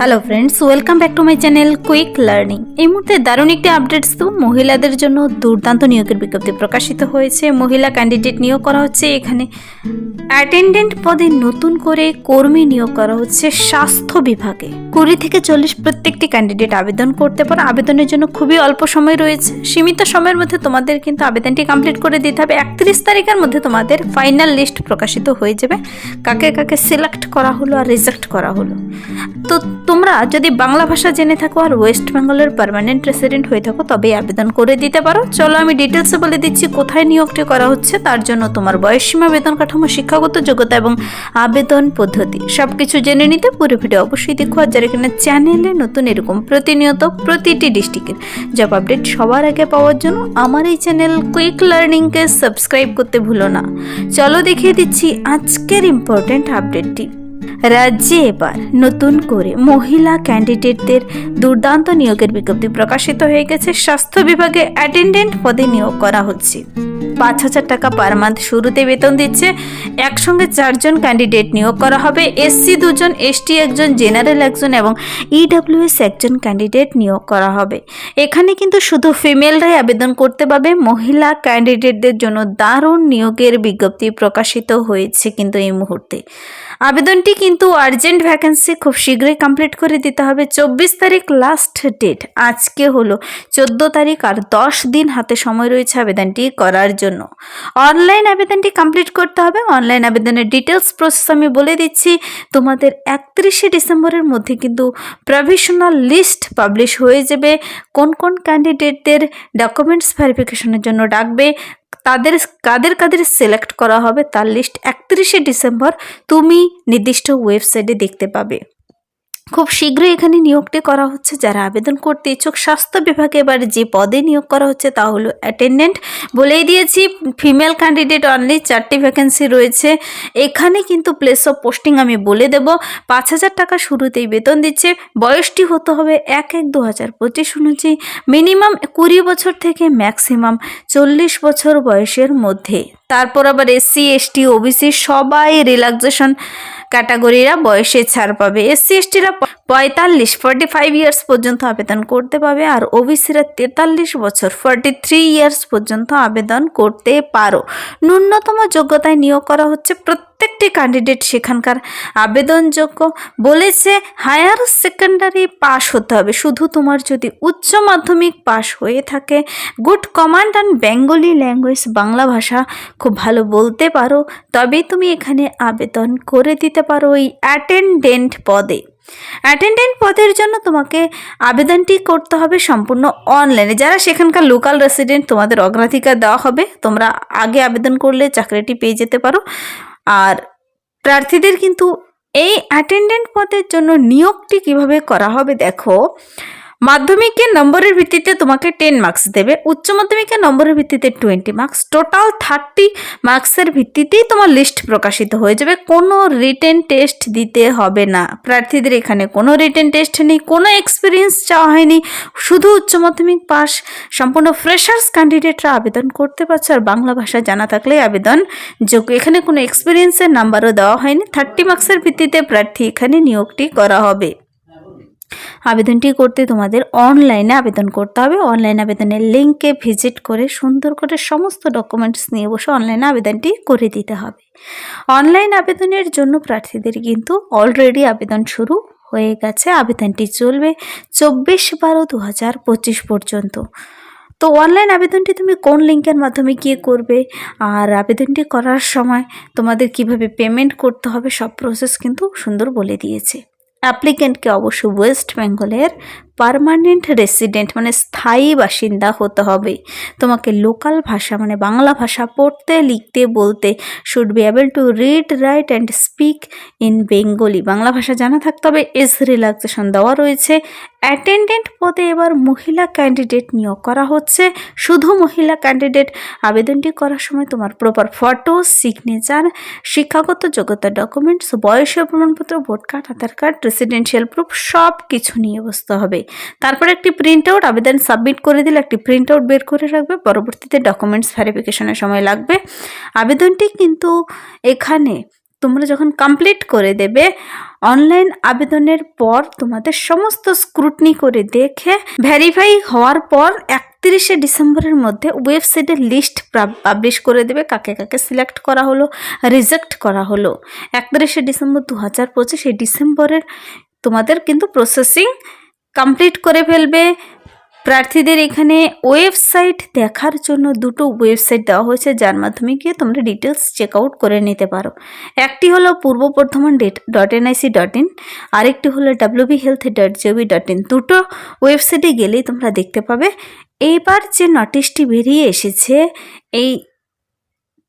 Hello friends, welcome back to my channel quick learning. এই মুহূর্তে দারুণ একটি আপডেটস তো মহিলাদের জন্য দুর্দান্ত নিয়োগের বিজ্ঞপ্তি প্রকাশিত হয়েছে। মহিলা ক্যান্ডিডেট নিয়োগ করা হচ্ছে। এখানে অ্যাটেন্ডেন্ট পদে নতুন করে কর্মী নিয়োগ করা হচ্ছে স্বাস্থ্য বিভাগে। 20 থেকে 40 প্রত্যেকটি ক্যান্ডিডেট আবেদন করতে পারো। আবেদনের জন্য খুবই অল্প সময় রয়েছে। সীমিত সময়ের মধ্যে তোমাদের কিন্তু আবেদনটি কমপ্লিট করে দিতে হবে। 31 তারিখের মধ্যে তোমাদের ফাইনাল লিস্ট প্রকাশিত হয়ে যাবে, কাকে কাকে সিলেক্ট করা হলো আর রিজেক্ট করা হলো। তো তোমরা যদি বাংলা ভাষা জেনে থাকো আর ওয়েস্ট বেঙ্গলের পার্মানেন্ট রেসিডেন্ট হয়ে থাকো তবেই আবেদন করে দিতে পারো। চলো আমি ডিটেলসে বলে দিচ্ছি কোথায় নিয়োগটি করা হচ্ছে। তার জন্য তোমার বয়সসীমা, বেতন কাঠামো, শিক্ষাগত যোগ্যতা এবং আবেদন পদ্ধতি সবকিছু জেনে নিতে পুরো ভিডিও অবশ্যই দেখো। আর যারা কিনা চ্যানেলে নতুন এরকম প্রতিনিয়ত প্রতিটি ডিস্ট্রিক্টের জব আপডেট সবার আগে পাওয়ার জন্য আমার এই চ্যানেল কুইক লার্নিংকে সাবস্ক্রাইব করতে ভুলো না। চলো দেখিয়ে দিচ্ছি আজকের ইম্পর্টেন্ট আপডেটটি। রাজ্যে এবার নতুন করে মহিলা ক্যান্ডিডেটদের দুর্দান্ত নিয়োগের বিজ্ঞপ্তি প্রকাশিত হয়ে গেছে। স্বাস্থ্য বিভাগে অ্যাটেন্ডেন্ট পদে নিয়োগ করা হচ্ছে। 5,000 টাকা পার মান্থ শুরুতে বেতন দিচ্ছে। একসঙ্গে 4 জন ক্যান্ডিডেট নিয়োগ করা হবে। এসসি 2 জন, এসটি 1 জন, জেনারেল 1 জন এবং ইডব্লিউএস 1 জন ক্যান্ডিডেট নিয়োগ করা হবে। এখানে কিন্তু শুধু ফিমেলরাই আবেদন করতে পারবে। মহিলা ক্যান্ডিডেটদের জন্য দারুণ নিয়োগের বিজ্ঞপ্তি প্রকাশিত হয়েছে কিন্তু এই মুহূর্তে। আবেদনটি কিন্তু আর্জেন্ট ভ্যাকেন্সি, খুব শীঘ্রই কমপ্লিট করে দিতে হবে। 24 তারিখ লাস্ট ডেট। আজকে হলো 14 তারিখ, আর 10 দিন হাতে সময় রয়েছে আবেদনটি করার জন্য। অনলাইন আবেদনটি কমপ্লিট করতে হবে। অনলাইন আবেদনের ডিটেলস প্রসেস আমি বলে দিচ্ছি। তোমাদের 31শে ডিসেম্বরের মধ্যে কিন্তু প্রভিশনাল লিস্ট পাবলিশ হয়ে যাবে। কোন কোন ক্যান্ডিডেটদের ডকুমেন্টস ভেরিফিকেশনের জন্য ডাকবে, কাদের সিলেক্ট করা হবে তার লিস্ট 31শে ডিসেম্বর তুমি নির্দিষ্ট ওয়েবসাইটে দেখতে পাবে। খুব শীঘ্রই এখানে নিয়োগটি করা হচ্ছে। যারা আবেদন করতে ইচ্ছুক, স্বাস্থ্য বিভাগে এবার যে পদে নিয়োগ করা হচ্ছে তা হলো অ্যাটেন্ডেন্ট। বলেই দিয়েছি ফিমেল ক্যান্ডিডেট অনলি 4টি ভ্যাকেন্সি রয়েছে। এখানে কিন্তু প্লেস অফ পোস্টিং আমি বলে দেব। 5,000 টাকা শুরুতেই বেতন দিচ্ছে। বয়সটি হতে হবে 1/1/2025 অনুযায়ী মিনিমাম 20 বছর থেকে ম্যাক্সিমাম 40 বছর বয়সের মধ্যে। তারপর আবার এসসি, এসটি, ওবিসি সবাই রিল্যাক্সেশন ক্যাটাগরিরা বয়সে ছাড় পাবে। এসসি এসটিরা 45 ইয়ার্স পর্যন্ত আবেদন করতে পাবে, আর ওবিসিরা 43 বছর 43 ইয়ার্স পর্যন্ত আবেদন করতে পারো। ন্যূনতম যোগ্যতায় নিয়োগ করা হচ্ছে। প্রত্যেকটি ক্যান্ডিডেট সেখানকার আবেদনযোগ্য। বলেছে হায়ার সেকেন্ডারি পাস হতে হবে। শুধু তোমার যদি উচ্চ মাধ্যমিক পাস হয়ে থাকে, good command and Bengali language, Bangla ভাষা খুব ভালো বলতে পারো, তবেই তুমি এখানে আবেদন করে দিতে পারো এই অ্যাটেন্ডেন্ট পদে। অ্যাটেন্ডেন্ট পদের জন্য তোমাকে আবেদনটি করতে হবে সম্পূর্ণ অনলাইনে। যারা সেখানকার লোকাল রেসিডেন্ট তোমাদের অগ্রাধিকার দেওয়া হবে। তোমরা আগে আবেদন করলে চাকরিটি পেয়ে যেতে পারো। আর প্রার্থীদের কিন্তু এই অ্যাটেন্ডেন্ট পদের জন্য নিয়োগটি কিভাবে করা হবে দেখো। মাধ্যমিকের নম্বরের ভিত্তিতে তোমাকে 10 মার্কস দেবে। উচ্চ মাধ্যমিকের নম্বরের ভিত্তিতে 20 মার্কস। টোটাল 30 মার্কসের ভিত্তিতেই তোমার লিস্ট প্রকাশিত হয়ে যাবে। কোনো রিটেন টেস্ট দিতে হবে না। প্রার্থীদের এখানে কোনো রিটেন টেস্ট নেই, কোনো এক্সপিরিয়েন্স চাওয়া হয়নি। শুধু উচ্চ মাধ্যমিক পাস সম্পূর্ণ ফ্রেশার্স ক্যান্ডিডেটরা আবেদন করতে পারছে, আর বাংলা ভাষা জানা থাকলেই আবেদন যোগ্য। এখানে কোনো এক্সপিরিয়েন্সের নাম্বারও দেওয়া হয়নি। 30 মার্কসের ভিত্তিতে প্রার্থী এখানে নিয়োগটি করা হবে। আবেদনটি করতে তোমাদের অনলাইনে আবেদন করতে হবে। অনলাইন আবেদনের লিঙ্কে ভিজিট করে সুন্দর করে সমস্ত ডকুমেন্টস নিয়ে বসে অনলাইনে আবেদনটি করে দিতে হবে। অনলাইন আবেদনের জন্য প্রার্থীদের কিন্তু অলরেডি আবেদন শুরু হয়ে গেছে। আবেদনটি চলবে 24/12/2025 পর্যন্ত। তো অনলাইন আবেদনটি তুমি কোন লিঙ্কের মাধ্যমে গিয়ে করবে, আর আবেদনটি করার সময় তোমাদের কিভাবে পেমেন্ট করতে হবে সব প্রসেস কিন্তু সুন্দর বলে দিয়েছে। অ্যাপ্লিকেন্টকে অবশ্যই ওয়েস্ট বেঙ্গলের পার্মানেন্ট রেসিডেন্ট মানে স্থায়ী বাসিন্দা হতে হবে। তোমাকে লোকাল ভাষা মানে বাংলা ভাষা পড়তে, লিখতে, বলতে should be able to read, right and speak in Bengali, Bangla ভাষা জানা থাকতে হবে। এজ রিল্যাক্সেশন দেওয়া রয়েছে। অ্যাটেন্ডেন্ট পদে এবার মহিলা ক্যান্ডিডেট নিয়োগ করা হচ্ছে। শুধু মহিলা ক্যান্ডিডেট। আবেদনটি করার সময় তোমার প্রপার ফটো, সিগনেচার, শিক্ষাগত যোগ্যতা ডকুমেন্টস, বয়সের প্রমাণপত্র, ভোট কার্ড, আধার কার্ড, রেসিডেন্সিয়াল প্রুফ সব কিছু নিয়ে বসতে হবে। তারপর একটি প্রিন্ট আউট, আবেদন সাবমিট করে দিলে একটি প্রিন্ট আউট বের করে রাখবে। পরবর্তীতে ডকুমেন্টস ভেরিফিকেশনের সময় লাগবে। আবেদনটি কিন্তু এখানে তোমরা যখন কমপ্লিট করে দেবে, অনলাইন আবেদনের পর তোমাদের সমস্ত স্ক্রুটনি করে দেখে ভেরিফাই হওয়ার পর 31শে ডিসেম্বরের মধ্যে ওয়েবসাইটের লিস্ট পাবলিশ করে দেবে, কাকে কাকে সিলেক্ট করা হলো, রিজেক্ট করা হলো। 31শে ডিসেম্বর 2025 এই ডিসেম্বরের তোমাদের কিন্তু প্রসেসিং কমপ্লিট করে ফেলবে। প্রার্থীদের এখানে ওয়েবসাইট দেখার জন্য দুটো ওয়েবসাইট দেওয়া হয়েছে, যার মাধ্যমে গিয়ে তোমরা ডিটেলস চেক আউট করে নিতে পারো। একটি হলো purboBardhaman.nic.in, আরেকটি হলো wbhealth.gov.in। দুটো ওয়েবসাইটে গেলেই তোমরা দেখতে পাবে। এইবার যে নোটিশটি বেরিয়ে এসেছে, এই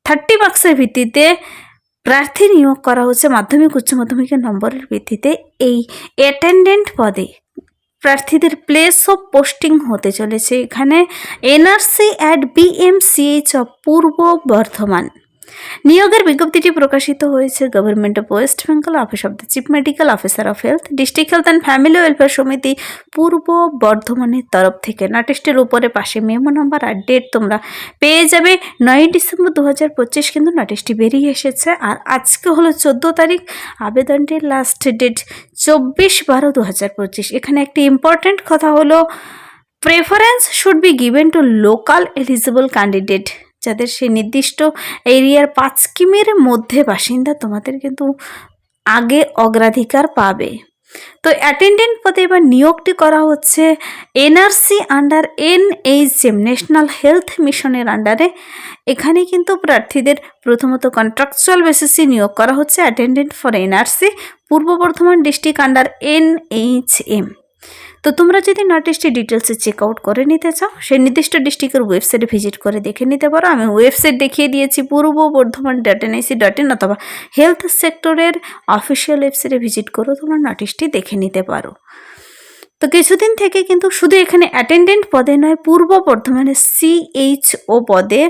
30 মার্কসের ভিত্তিতে প্রার্থী নিয়োগ করা হচ্ছে মাধ্যমিক উচ্চ মাধ্যমিকের নম্বরের ভিত্তিতে। এই অ্যাটেন্ডেন্ট পদে প্রার্থীদের প্লেস অফ পোস্টিং হতে চলেছে এখানে এনআরসি অ্যাট BMCH অফ পূর্ব বর্ধমান। নিয়োগের বিজ্ঞপ্তিটি প্রকাশিত হয়েছে government of West Bengal, office of the chief medical officer of health, district health and family welfare সমিতি পূর্ব বর্ধমানের তরফ থেকে। নোটিশটির উপরে পাশে মেমো নাম্বার আর ডেট তোমরা পেয়ে যাবে। 9 ডিসেম্বর 2025 কিন্তু নোটিশটি বেরিয়ে এসেছে। আর আজকে হলো 14 তারিখ, আবেদনটির লাস্ট ডেট 24/12/2025। এখানে একটি ইম্পর্ট্যান্ট কথা হলো, preference should be given to local eligible candidate. যাদের সেই নির্দিষ্ট এরিয়ার 5 কিমির মধ্যে বাসিন্দা, তোমাদের কিন্তু আগে অগ্রাধিকার পাবে। তো অ্যাটেন্ডেন্ট পদে এবার নিয়োগটি করা হচ্ছে NRC under NHM, national health মিশনের আন্ডারে। এখানে কিন্তু প্রার্থীদের প্রথমত কন্ট্রাকচুয়াল বেসিসে নিয়োগ করা হচ্ছে attendant for NRC, Purba Bardhaman district under NHM। তো তোমরা যদি নোটিশটি ডিটেলসে চেক আউট করে নিতে চাও, সেই নির্দিষ্ট ডিস্ট্রিক্টের ওয়েবসাইটে ভিজিট করে দেখে নিতে পারো। আমি ওয়েবসাইট দেখিয়ে দিয়েছি purboBardhaman.nic.in, অথবা হেলথ সেক্টরের অফিসিয়াল ওয়েবসাইটে ভিজিট করো, তোমরা নোটিশটি দেখে নিতে পারো। তো কিছুদিন থেকে কিন্তু শুধু এখানে অ্যাটেন্ডেন্ট পদে নয়, পূর্ব বর্ধমানের CHO পদে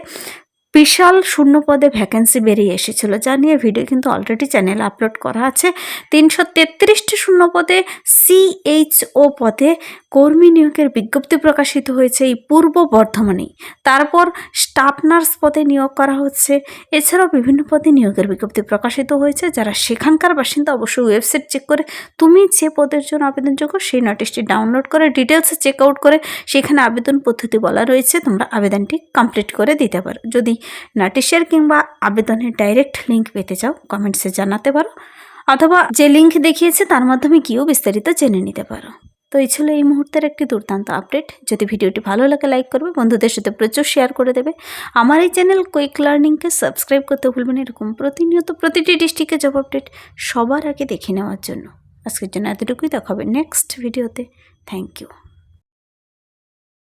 বিশাল শূন্য পদে ভ্যাকেন্সি বেরিয়ে এসেছিলো, যা নিয়ে ভিডিও কিন্তু অলরেডি চ্যানেলে আপলোড করা আছে। 333টি শূন্য পদে CHO পদে কর্মী নিয়োগের বিজ্ঞপ্তি প্রকাশিত হয়েছে এই পূর্ব বর্ধমানেই। তারপর স্টাফ নার্স পদে নিয়োগ করা হচ্ছে। এছাড়াও বিভিন্ন পদে নিয়োগের বিজ্ঞপ্তি প্রকাশিত হয়েছে। যারা সেখানকার বাসিন্দা অবশ্যই ওয়েবসাইট চেক করে তুমি যে পদের জন্য আবেদনযোগ্য সেই নোটিশটি ডাউনলোড করে ডিটেলসে চেক আউট করে সেখানে আবেদন পদ্ধতি বলা রয়েছে, তোমরা আবেদনটি কমপ্লিট করে দিতে পারো। যদি নোটিশের কিংবা আবেদনের ডাইরেক্ট লিঙ্ক পেতে চাও, কমেন্টসে জানাতে পারো, অথবা যে লিঙ্ক দেখিয়েছে তার মাধ্যমে গিয়েও বিস্তারিত জেনে নিতে পারো। তো এই ছিল এই মুহূর্তের একটি দুর্দান্ত আপডেট। যদি ভিডিওটি ভালো লাগে লাইক করবে, বন্ধুদের সাথে প্রচুর শেয়ার করে দেবে। আমার এই চ্যানেল কুইক লার্নিংকে সাবস্ক্রাইব করতে ভুলবেন এরকম প্রতিনিয়ত প্রতিটি ডিস্ট্রিক্টের জব আপডেট সবার আগে দেখে নেওয়ার জন্য। আজকের জন্য এতটুকুই, দেখা হবে নেক্সট ভিডিওতে। Thank you.